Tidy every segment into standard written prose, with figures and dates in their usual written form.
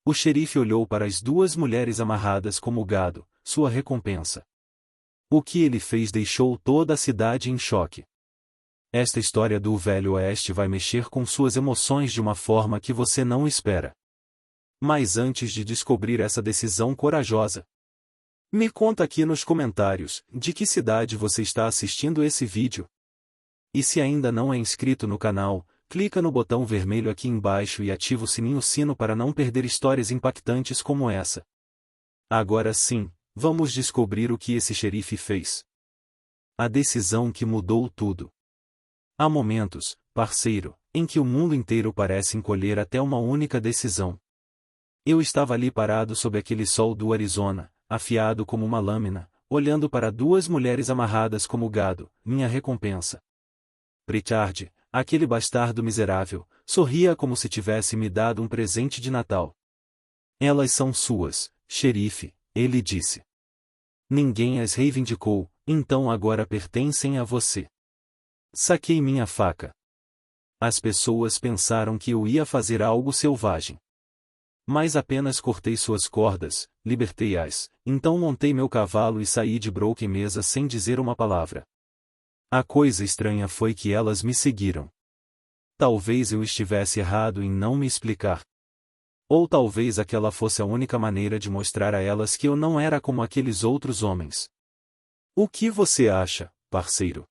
O xerife olhou para as duas mulheres amarradas como gado, sua recompensa. O que ele fez deixou toda a cidade em choque. Esta história do Velho Oeste vai mexer com suas emoções de uma forma que você não espera. Mas antes de descobrir essa decisão corajosa, me conta aqui nos comentários de que cidade você está assistindo esse vídeo. E se ainda não é inscrito no canal, clica no botão vermelho aqui embaixo e ativa o sino para não perder histórias impactantes como essa. Agora sim, vamos descobrir o que esse xerife fez. A decisão que mudou tudo. Há momentos, parceiro, em que o mundo inteiro parece encolher até uma única decisão. Eu estava ali parado sob aquele sol do Arizona, afiado como uma lâmina, olhando para duas mulheres amarradas como gado, minha recompensa. Pritchard, aquele bastardo miserável, sorria como se tivesse me dado um presente de Natal. Elas são suas, xerife, ele disse. Ninguém as reivindicou, então agora pertencem a você. Saquei minha faca. As pessoas pensaram que eu ia fazer algo selvagem. Mas apenas cortei suas cordas, libertei-as, então montei meu cavalo e saí de Broken Mesa sem dizer uma palavra. A coisa estranha foi que elas me seguiram. Talvez eu estivesse errado em não me explicar. Ou talvez aquela fosse a única maneira de mostrar a elas que eu não era como aqueles outros homens. O que você acha, parceiro?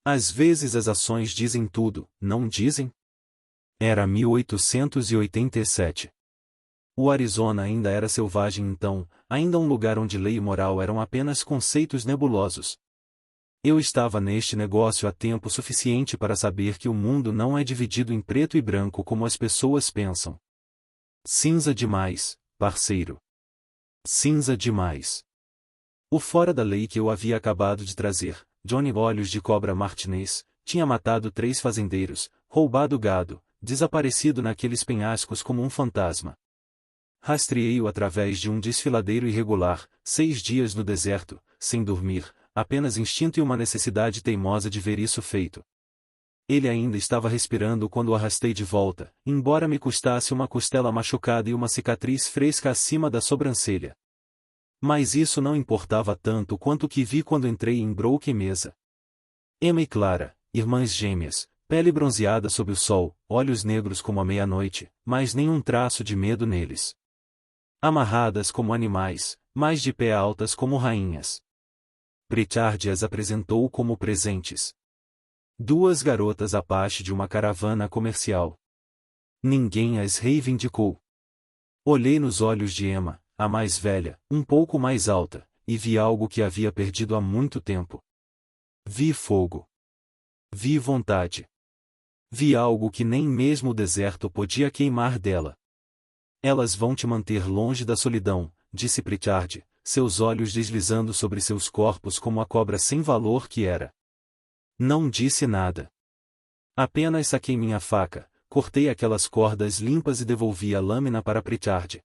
Às vezes as ações dizem tudo, não dizem? Era 1887. O Arizona ainda era selvagem então, ainda um lugar onde lei e moral eram apenas conceitos nebulosos. Eu estava neste negócio há tempo suficiente para saber que o mundo não é dividido em preto e branco como as pessoas pensam. Cinza demais, parceiro. Cinza demais. O fora da lei que eu havia acabado de trazer, Johnny Olhos de Cobra Martinez, tinha matado 3 fazendeiros, roubado gado, desaparecido naqueles penhascos como um fantasma. Rastreei-o através de um desfiladeiro irregular, 6 dias no deserto, sem dormir, apenas instinto e uma necessidade teimosa de ver isso feito. Ele ainda estava respirando quando o arrastei de volta, embora me custasse uma costela machucada e uma cicatriz fresca acima da sobrancelha. Mas isso não importava tanto quanto o que vi quando entrei em Broken Mesa. Emma e Clara, irmãs gêmeas, pele bronzeada sob o sol, olhos negros como a meia-noite, mas nenhum traço de medo neles. Amarradas como animais, mas de pé altas como rainhas. Pritchard as apresentou como presentes. 2 garotas Apache de uma caravana comercial. Ninguém as reivindicou. Olhei nos olhos de Emma, a mais velha, um pouco mais alta, e vi algo que havia perdido há muito tempo. Vi fogo. Vi vontade. Vi algo que nem mesmo o deserto podia queimar dela. Elas vão te manter longe da solidão, disse Pritchard, seus olhos deslizando sobre seus corpos como a cobra sem valor que era. Não disse nada. Apenas saquei minha faca, cortei aquelas cordas limpas e devolvi a lâmina para Pritchard.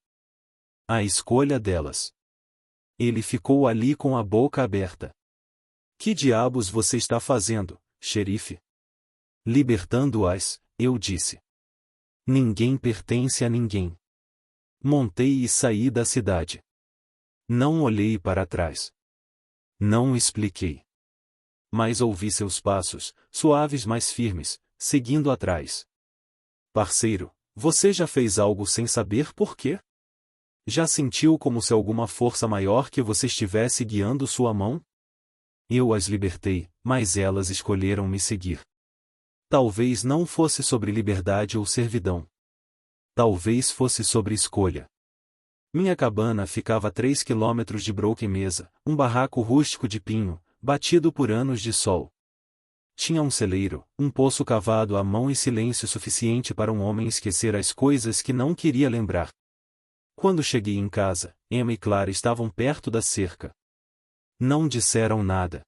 A escolha delas. Ele ficou ali com a boca aberta. Que diabos você está fazendo, xerife? Libertando-as, eu disse. Ninguém pertence a ninguém. Montei e saí da cidade. Não olhei para trás. Não expliquei. Mas ouvi seus passos, suaves mas firmes, seguindo atrás. Parceiro, você já fez algo sem saber por quê? Já sentiu como se alguma força maior que você estivesse guiando sua mão? Eu as libertei, mas elas escolheram me seguir. Talvez não fosse sobre liberdade ou servidão. Talvez fosse sobre escolha. Minha cabana ficava a 3 quilômetros de Broken Mesa, um barraco rústico de pinho, batido por anos de sol. Tinha um celeiro, um poço cavado à mão e silêncio suficiente para um homem esquecer as coisas que não queria lembrar. Quando cheguei em casa, Emma e Clara estavam perto da cerca. Não disseram nada.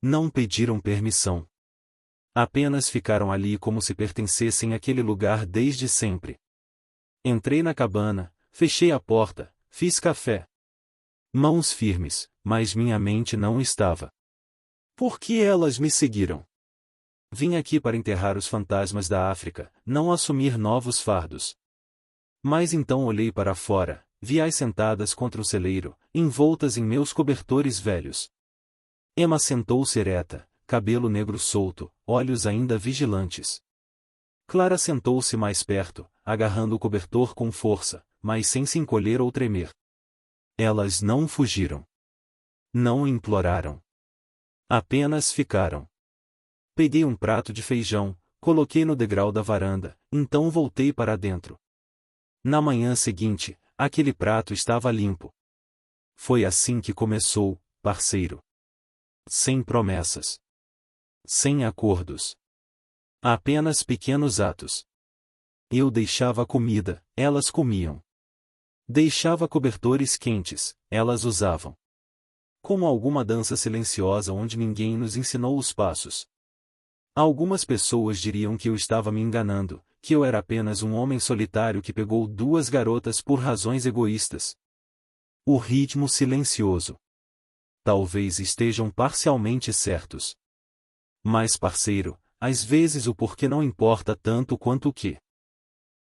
Não pediram permissão. Apenas ficaram ali como se pertencessem àquele lugar desde sempre. Entrei na cabana, fechei a porta, fiz café. Mãos firmes, mas minha mente não estava. Por que elas me seguiram? Vim aqui para enterrar os fantasmas da África, não assumir novos fardos. Mas então olhei para fora, vi-as sentadas contra o celeiro, envoltas em meus cobertores velhos. Emma sentou-se ereta, cabelo negro solto, olhos ainda vigilantes. Clara sentou-se mais perto, agarrando o cobertor com força, mas sem se encolher ou tremer. Elas não fugiram. Não imploraram. Apenas ficaram. Peguei um prato de feijão, coloquei no degrau da varanda, então voltei para dentro. Na manhã seguinte, aquele prato estava limpo. Foi assim que começou, parceiro. Sem promessas. Sem acordos. Apenas pequenos atos. Eu deixava comida, elas comiam. Deixava cobertores quentes, elas usavam. Como alguma dança silenciosa onde ninguém nos ensinou os passos. Algumas pessoas diriam que eu estava me enganando, que eu era apenas um homem solitário que pegou duas garotas por razões egoístas. O ritmo silencioso. Talvez estejam parcialmente certos. Mas, parceiro, às vezes o porquê não importa tanto quanto o que.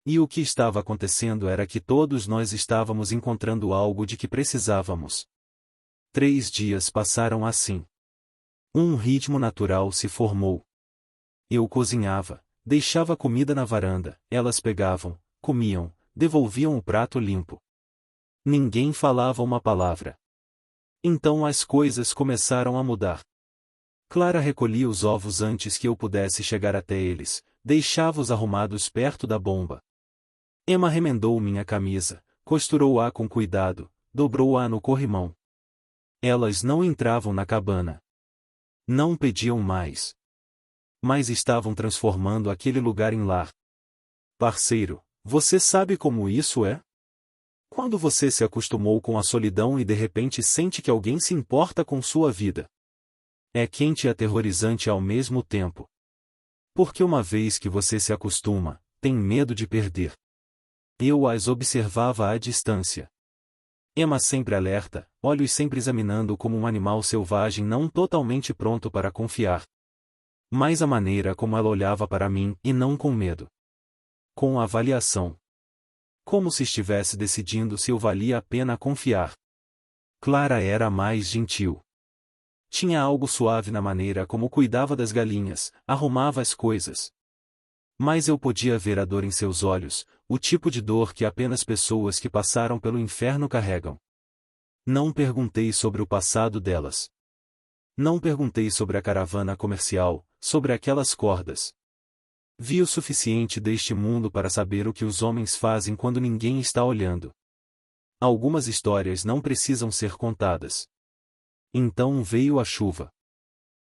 E o que estava acontecendo era que todos nós estávamos encontrando algo de que precisávamos. 3 dias passaram assim. Um ritmo natural se formou. Eu cozinhava, deixava comida na varanda, elas pegavam, comiam, devolviam o prato limpo. Ninguém falava uma palavra. Então as coisas começaram a mudar. Clara recolhia os ovos antes que eu pudesse chegar até eles, deixava-os arrumados perto da bomba. Emma remendou minha camisa, costurou-a com cuidado, dobrou-a no corrimão. Elas não entravam na cabana. Não pediam mais. Mas estavam transformando aquele lugar em lar. Parceiro, você sabe como isso é? Quando você se acostumou com a solidão e de repente sente que alguém se importa com sua vida. É quente e aterrorizante ao mesmo tempo. Porque uma vez que você se acostuma, tem medo de perder. Eu as observava à distância. Emma sempre alerta, olhos sempre examinando como um animal selvagem não totalmente pronto para confiar. Mas a maneira como ela olhava para mim, e não com medo. Com avaliação. Como se estivesse decidindo se eu valia a pena confiar. Clara era mais gentil. Tinha algo suave na maneira como cuidava das galinhas, arrumava as coisas. Mas eu podia ver a dor em seus olhos, o tipo de dor que apenas pessoas que passaram pelo inferno carregam. Não perguntei sobre o passado delas. Não perguntei sobre a caravana comercial, sobre aquelas cordas. Vi o suficiente deste mundo para saber o que os homens fazem quando ninguém está olhando. Algumas histórias não precisam ser contadas. Então veio a chuva.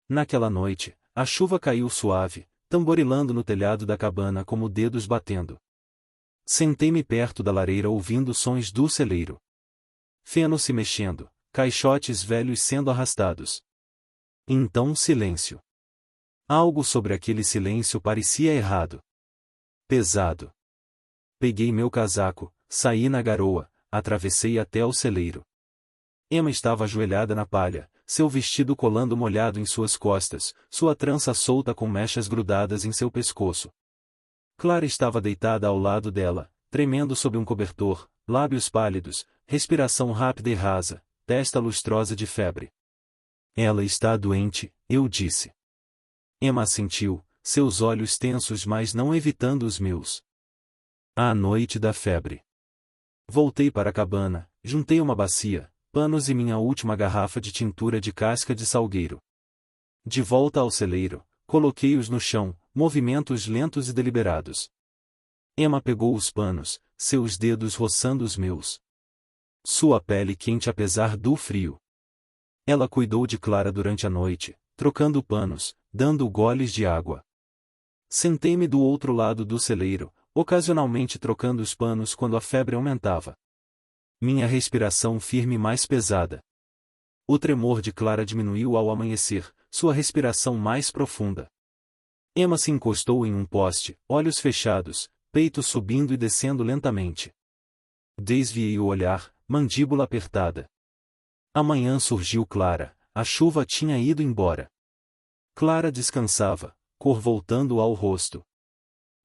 Naquela noite, a chuva caiu suave, tamborilando no telhado da cabana como dedos batendo. Sentei-me perto da lareira ouvindo sons do celeiro. Feno se mexendo, caixotes velhos sendo arrastados. Então silêncio. Algo sobre aquele silêncio parecia errado. Pesado. Peguei meu casaco, saí na garoa, atravessei até o celeiro. Emma estava ajoelhada na palha, seu vestido colando molhado em suas costas, sua trança solta com mechas grudadas em seu pescoço. Clara estava deitada ao lado dela, tremendo sob um cobertor, lábios pálidos, respiração rápida e rasa, testa lustrosa de febre. Ela está doente, eu disse. Emma assentiu, seus olhos tensos mas não evitando os meus. À noite da febre. Voltei para a cabana, juntei uma bacia, panos e minha última garrafa de tintura de casca de salgueiro. De volta ao celeiro, coloquei-os no chão, movimentos lentos e deliberados. Emma pegou os panos, seus dedos roçando os meus. Sua pele quente apesar do frio. Ela cuidou de Clara durante a noite, trocando panos, dando goles de água. Sentei-me do outro lado do celeiro, ocasionalmente trocando os panos quando a febre aumentava. Minha respiração firme mais pesada. O tremor de Clara diminuiu ao amanhecer, sua respiração mais profunda. Emma se encostou em um poste, olhos fechados, peito subindo e descendo lentamente. Desviei o olhar, mandíbula apertada. Amanhã surgiu Clara, a chuva tinha ido embora. Clara descansava, cor voltando ao rosto.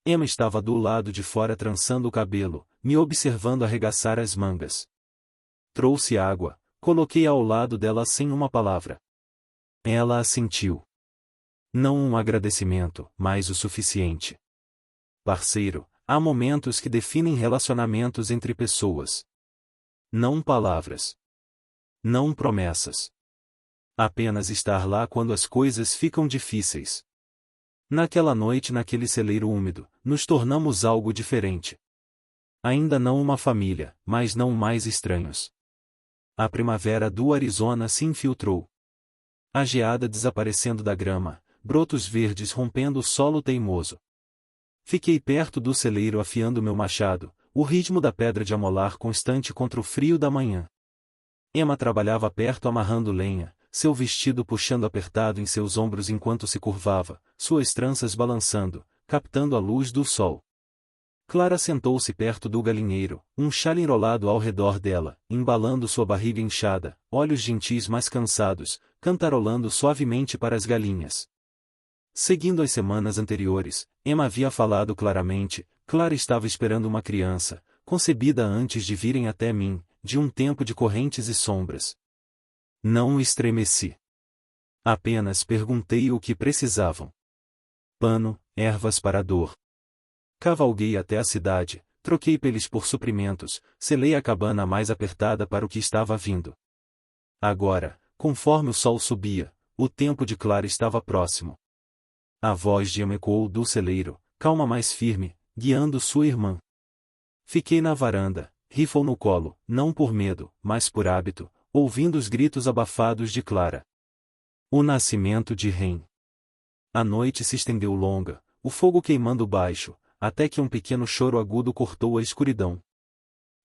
Emma estava do lado de fora trançando o cabelo, me observando arregaçar as mangas. Trouxe água, coloquei ao lado dela sem uma palavra. Ela assentiu. Não um agradecimento, mas o suficiente. Parceiro, há momentos que definem relacionamentos entre pessoas. Não palavras. Não promessas. Apenas estar lá quando as coisas ficam difíceis. Naquela noite, naquele celeiro úmido, nos tornamos algo diferente. Ainda não uma família, mas não mais estranhos. A primavera do Arizona se infiltrou. A geada desaparecendo da grama, brotos verdes rompendo o solo teimoso. Fiquei perto do celeiro afiando meu machado, o ritmo da pedra de amolar constante contra o frio da manhã. Emma trabalhava perto amarrando lenha, seu vestido puxando apertado em seus ombros enquanto se curvava, suas tranças balançando, captando a luz do sol. Clara sentou-se perto do galinheiro, um chale enrolado ao redor dela, embalando sua barriga inchada, olhos gentis mas cansados, cantarolando suavemente para as galinhas. Seguindo as semanas anteriores, Emma havia falado claramente. Clara estava esperando uma criança, concebida antes de virem até mim, de um tempo de correntes e sombras. Não estremeci. Apenas perguntei o que precisavam. Pano, ervas para a dor. Cavalguei até a cidade, troquei peles por suprimentos, selei a cabana mais apertada para o que estava vindo. Agora, conforme o sol subia, o tempo de Clara estava próximo. A voz de Emma ecoou do celeiro, calma mais firme, guiando sua irmã. Fiquei na varanda, rifle no colo, não por medo, mas por hábito, ouvindo os gritos abafados de Clara. O nascimento de Ren. A noite se estendeu longa, o fogo queimando baixo, até que um pequeno choro agudo cortou a escuridão.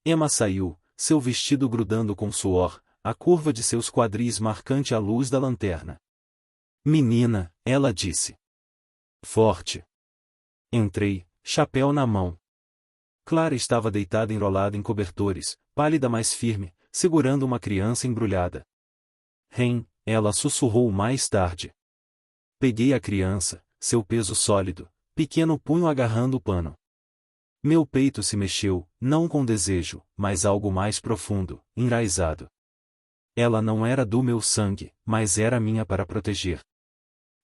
Emma saiu, seu vestido grudando com suor, a curva de seus quadris marcante à luz da lanterna. Menina, ela disse. Forte. Entrei, chapéu na mão. Clara estava deitada enrolada em cobertores, pálida mas firme, segurando uma criança embrulhada. Ren, ela sussurrou mais tarde. Peguei a criança, seu peso sólido, pequeno punho agarrando o pano. Meu peito se mexeu, não com desejo, mas algo mais profundo, enraizado. Ela não era do meu sangue, mas era minha para proteger.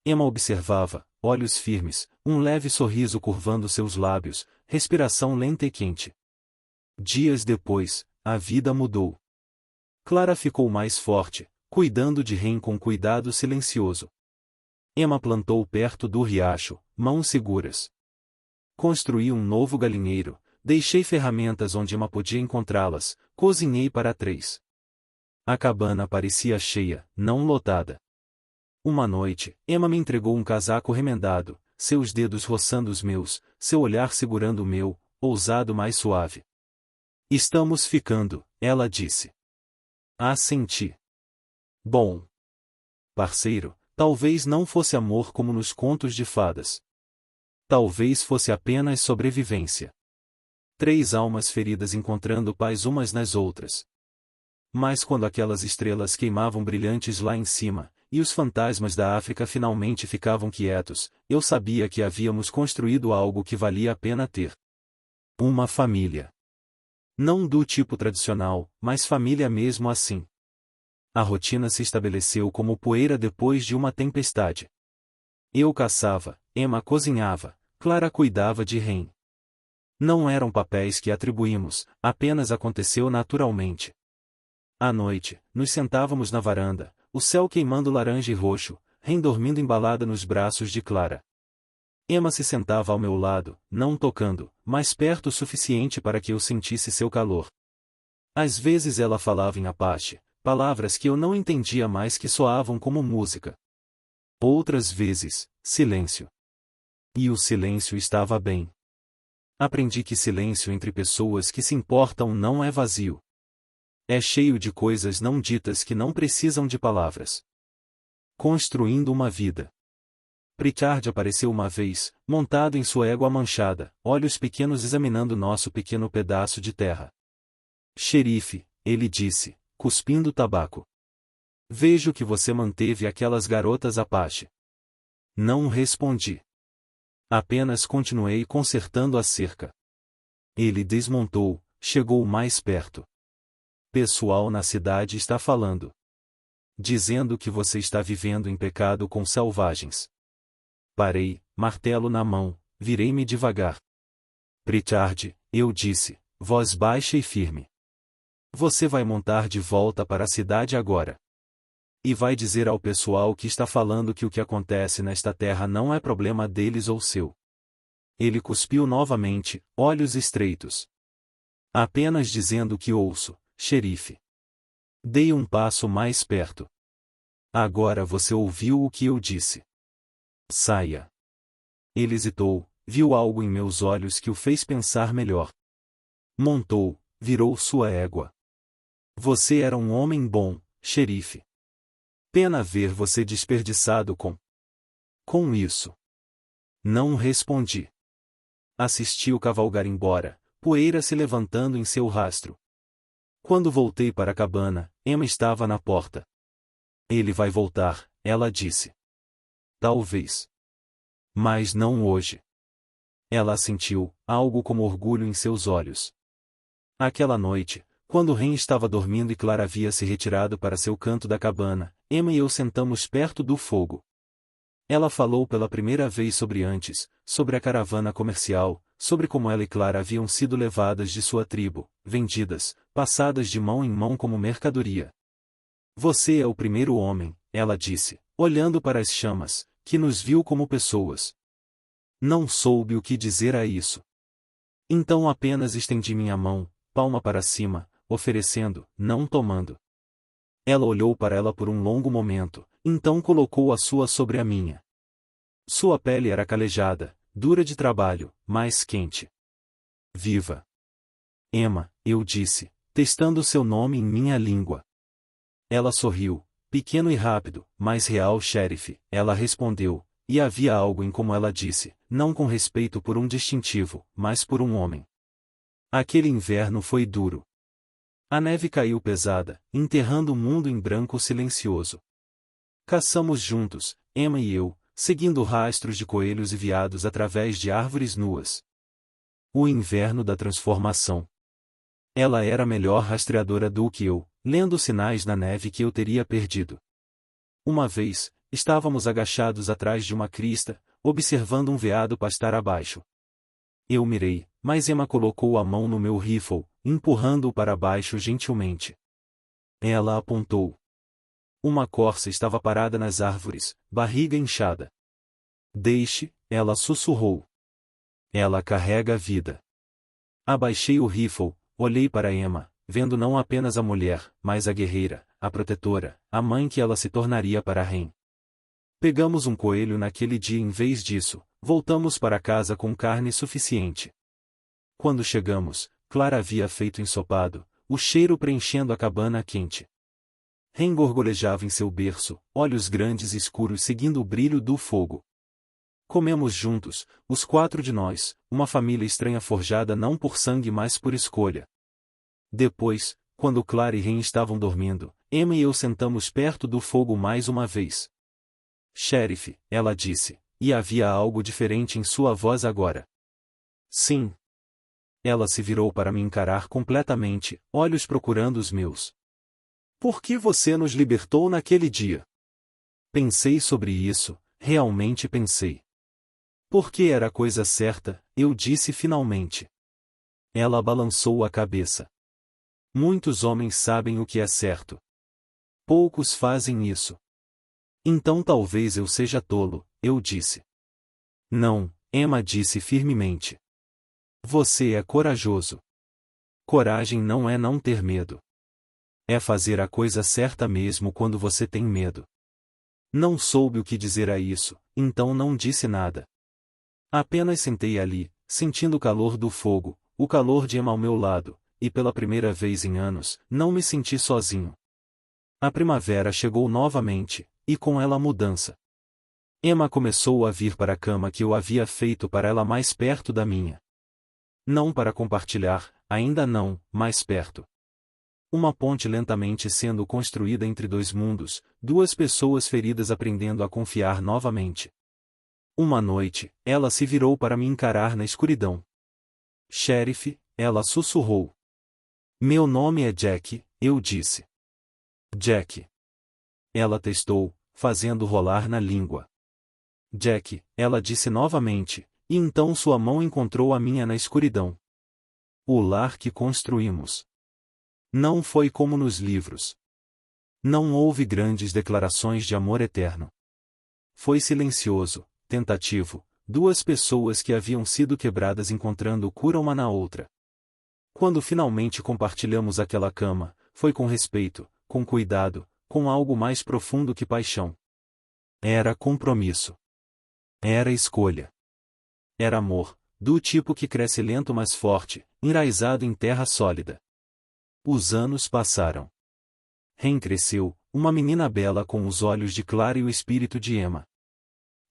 Emma observava, olhos firmes, um leve sorriso curvando seus lábios, respiração lenta e quente. Dias depois, a vida mudou. Clara ficou mais forte, cuidando de Ren com cuidado silencioso. Emma plantou perto do riacho, mãos seguras. Construí um novo galinheiro, deixei ferramentas onde Emma podia encontrá-las, cozinhei para 3. A cabana parecia cheia, não lotada. Uma noite, Emma me entregou um casaco remendado, seus dedos roçando os meus, seu olhar segurando o meu, ousado mas suave. Estamos ficando, ela disse. Assenti. Bom. Parceiro, talvez não fosse amor como nos contos de fadas. Talvez fosse apenas sobrevivência. 3 almas feridas encontrando paz umas nas outras. Mas quando aquelas estrelas queimavam brilhantes lá em cima, e os fantasmas da África finalmente ficavam quietos, eu sabia que havíamos construído algo que valia a pena ter. Uma família. Não do tipo tradicional, mas família mesmo assim. A rotina se estabeleceu como poeira depois de uma tempestade. Eu caçava, Emma cozinhava, Clara cuidava de Ren. Não eram papéis que atribuímos, apenas aconteceu naturalmente. À noite, nos sentávamos na varanda, o céu queimando laranja e roxo, Ren dormindo embalada nos braços de Clara. Emma se sentava ao meu lado, não tocando, mas perto o suficiente para que eu sentisse seu calor. Às vezes ela falava em Apache, palavras que eu não entendia mais que soavam como música. Outras vezes, silêncio. E o silêncio estava bem. Aprendi que silêncio entre pessoas que se importam não é vazio. É cheio de coisas não ditas que não precisam de palavras. Construindo uma vida. Pritchard apareceu uma vez, montado em sua égua manchada, olhos pequenos examinando nosso pequeno pedaço de terra. Xerife, ele disse, cuspindo tabaco. Vejo que você manteve aquelas garotas Apache. Não respondi. Apenas continuei consertando a cerca. Ele desmontou, chegou mais perto. Pessoal na cidade está falando. Dizendo que você está vivendo em pecado com selvagens. Parei, martelo na mão, virei-me devagar. Pritchard, eu disse, voz baixa e firme. Você vai montar de volta para a cidade agora. E vai dizer ao pessoal que está falando que o que acontece nesta terra não é problema deles ou seu. Ele cuspiu novamente, olhos estreitos. Apenas dizendo o que ouço, xerife. Dei um passo mais perto. Agora você ouviu o que eu disse. Saia. Ele hesitou, viu algo em meus olhos que o fez pensar melhor. Montou, virou sua égua. Você era um homem bom, xerife. Pena ver você desperdiçado com isso. Não respondi. Assisti o cavalgar embora, poeira se levantando em seu rastro. Quando voltei para a cabana, Emma estava na porta. Ele vai voltar, ela disse. Talvez. Mas não hoje. Ela assentiu, algo como orgulho em seus olhos. Aquela noite, quando Ren estava dormindo e Clara havia se retirado para seu canto da cabana, Emma e eu sentamos perto do fogo. Ela falou pela primeira vez sobre antes, sobre a caravana comercial, sobre como ela e Clara haviam sido levadas de sua tribo, vendidas, passadas de mão em mão como mercadoria. Você é o primeiro homem, ela disse, olhando para as chamas, que nos viu como pessoas. Não soube o que dizer a isso. Então apenas estendi minha mão, palma para cima, oferecendo, não tomando. Ela olhou para ela por um longo momento, então colocou a sua sobre a minha. Sua pele era calejada, dura de trabalho, mas quente. Viva! Emma, eu disse, testando seu nome em minha língua. Ela sorriu, pequeno e rápido, mas real, xerife, ela respondeu, e havia algo em como ela disse, não com respeito por um distintivo, mas por um homem. Aquele inverno foi duro. A neve caiu pesada, enterrando o mundo em branco silencioso. Caçamos juntos, Emma e eu, seguindo rastros de coelhos e veados através de árvores nuas. O inverno da transformação. Ela era melhor rastreadora do que eu, lendo sinais na neve que eu teria perdido. Uma vez, estávamos agachados atrás de uma crista, observando um veado pastar abaixo. Eu mirei, mas Emma colocou a mão no meu rifle, empurrando-o para baixo gentilmente. Ela apontou. Uma corça estava parada nas árvores, barriga inchada. Deixe, ela sussurrou. Ela carrega a vida. Abaixei o rifle, olhei para Emma, vendo não apenas a mulher, mas a guerreira, a protetora, a mãe que ela se tornaria para Ren. Pegamos um coelho naquele dia em vez disso, voltamos para casa com carne suficiente. Quando chegamos, Clara havia feito ensopado, o cheiro preenchendo a cabana quente. Ren gorgolejava em seu berço, olhos grandes e escuros seguindo o brilho do fogo. Comemos juntos, os 4 de nós, uma família estranha forjada não por sangue mas por escolha. Depois, quando Clara e Ren estavam dormindo, Emma e eu sentamos perto do fogo mais uma vez. Xerife, ela disse, e havia algo diferente em sua voz agora. Sim. Ela se virou para me encarar completamente, olhos procurando os meus. Por que você nos libertou naquele dia? Pensei sobre isso, realmente pensei. Porque era a coisa certa, eu disse finalmente. Ela balançou a cabeça. Muitos homens sabem o que é certo. Poucos fazem isso. Então talvez eu seja tolo, eu disse. Não, Emma disse firmemente. Você é corajoso. Coragem não é não ter medo. É fazer a coisa certa mesmo quando você tem medo. Não soube o que dizer a isso, então não disse nada. Apenas sentei ali, sentindo o calor do fogo, o calor de Emma ao meu lado, e pela primeira vez em anos, não me senti sozinho. A primavera chegou novamente, e com ela a mudança. Emma começou a vir para a cama que eu havia feito para ela mais perto da minha. Não para compartilhar, ainda não, mais perto. Uma ponte lentamente sendo construída entre 2 mundos, 2 pessoas feridas aprendendo a confiar novamente. Uma noite, ela se virou para me encarar na escuridão. Xerife, ela sussurrou. Meu nome é Jack, eu disse. Jack. Ela testou, fazendo rolar na língua. Jack, ela disse novamente, e então sua mão encontrou a minha na escuridão. O lar que construímos. Não foi como nos livros. Não houve grandes declarações de amor eterno. Foi silencioso, tentativo, duas pessoas que haviam sido quebradas encontrando cura uma na outra. Quando finalmente compartilhamos aquela cama, foi com respeito, com cuidado, com algo mais profundo que paixão. Era compromisso. Era escolha. Era amor, do tipo que cresce lento mas forte, enraizado em terra sólida. Os anos passaram. Ren cresceu, uma menina bela com os olhos de Clara e o espírito de Emma.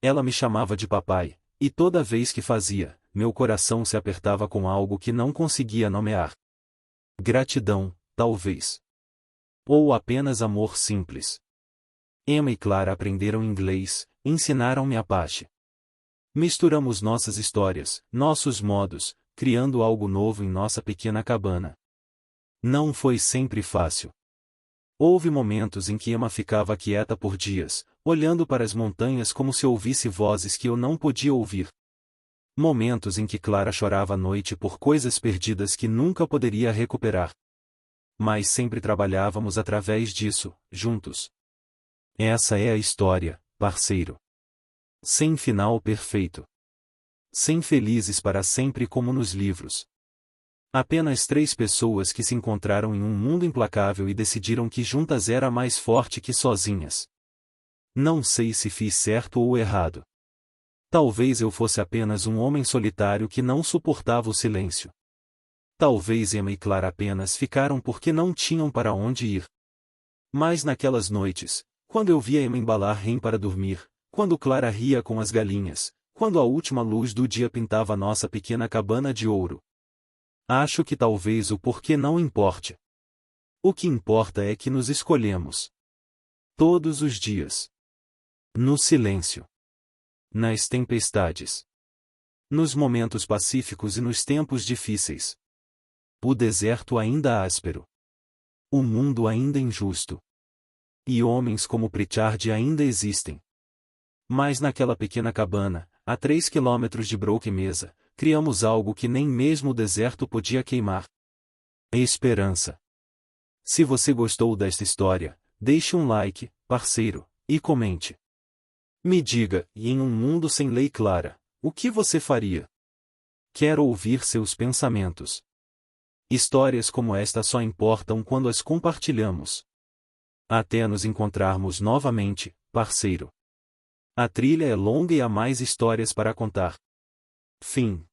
Ela me chamava de papai, e toda vez que fazia, meu coração se apertava com algo que não conseguia nomear. Gratidão, talvez. Ou apenas amor simples. Emma e Clara aprenderam inglês, ensinaram-me Apache. Misturamos nossas histórias, nossos modos, criando algo novo em nossa pequena cabana. Não foi sempre fácil. Houve momentos em que Emma ficava quieta por dias, olhando para as montanhas como se ouvisse vozes que eu não podia ouvir. Momentos em que Clara chorava à noite por coisas perdidas que nunca poderia recuperar. Mas sempre trabalhávamos através disso, juntos. Essa é a história, parceiro. Sem final perfeito. Sem felizes para sempre como nos livros. Apenas 3 pessoas que se encontraram em um mundo implacável e decidiram que juntas era mais forte que sozinhas. Não sei se fiz certo ou errado. Talvez eu fosse apenas um homem solitário que não suportava o silêncio. Talvez Emma e Clara apenas ficaram porque não tinham para onde ir. Mas naquelas noites, quando eu via Emma embalar Ren para dormir, quando Clara ria com as galinhas, quando a última luz do dia pintava nossa pequena cabana de ouro. Acho que talvez o porquê não importe. O que importa é que nos escolhemos. Todos os dias. No silêncio. Nas tempestades. Nos momentos pacíficos e nos tempos difíceis. O deserto ainda áspero. O mundo ainda injusto. E homens como Pritchard ainda existem. Mas naquela pequena cabana, a 3 quilômetros de Broke Mesa, criamos algo que nem mesmo o deserto podia queimar. Esperança. Se você gostou desta história, deixe um like, parceiro, e comente. Me diga, e em um mundo sem lei clara, o que você faria? Quero ouvir seus pensamentos. Histórias como esta só importam quando as compartilhamos. Até nos encontrarmos novamente, parceiro. A trilha é longa e há mais histórias para contar. Fim.